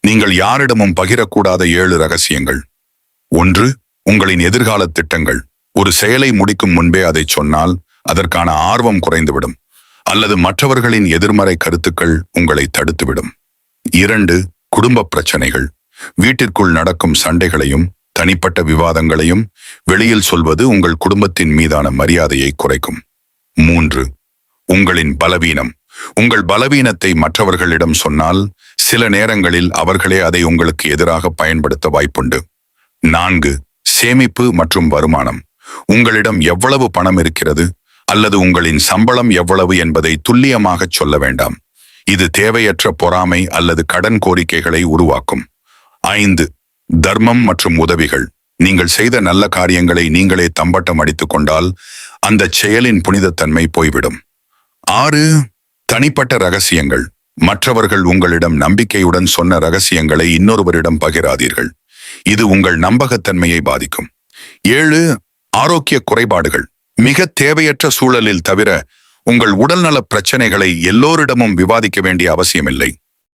நீங்கள் யாரிடமும் பகிரக்கூடாத 7 ரகசியங்கள். 1. உங்களின் எதிர்கால திட்டங்கள். ஒரு செயலை முடிக்கும் முன்பே அதை சொன்னால் அதற்கான ஆர்வம் குறைந்துவிடும், அல்லது மற்றவர்களின் எதிர்மறை கருத்துக்கள் உங்களை தடுத்துவிடும். 2. குடும்ப பிரச்சனைகள். வீட்டிற்குள் நடக்கும் சண்டைகளையும் தனிப்பட்ட விவாதங்களையும் வெளியில் சொல்வது உங்கள் குடும்பத்தின் மீதான மரியாதையை குறைக்கும். 3. உங்களின் பலவீனம். உங்கள் பலவீனத்தை மற்றவர்களிடம் சொன்னால் சில நேரங்களில் அவர்களே அதை உங்களுக்கு எதிராக பயன்படுத்த வாய்ப்புண்டு. 4. சேமிப்பு மற்றும் வருமானம். உங்களிடம் எவ்வளவு பணம் இருக்கிறது அல்லது உங்களின் சம்பளம் எவ்வளவு என்பதை துல்லியமாக சொல்ல வேண்டாம். இது தேவையற்ற பொறாமை அல்லது கடன் கோரிக்கைகளை உருவாக்கும். 5. தர்மம் மற்றும் உதவிகள். நீங்கள் செய்த நல்ல காரியங்களை நீங்களே தம்பட்டம் அடித்துக் கொண்டால் அந்த செயலின் புனிதத்தன்மை போய்விடும். 6. தனிப்பட்ட ரகசியங்கள். மற்றவர்கள் உங்களிடம் நம்பிக்கையுடன் சொன்ன ரகசியங்களை இன்னொருவரிடம் பகிராதீர்கள். இது உங்கள் நம்பகத்தன்மையை பாதிக்கும். 7. ஆரோக்கிய குறைபாடுகள். மிக தேவையற்ற சூழலில் தவிர உங்கள் உடல்நல பிரச்சனைகளை எல்லோரிடமும் விவாதிக்க வேண்டிய அவசியமில்லை.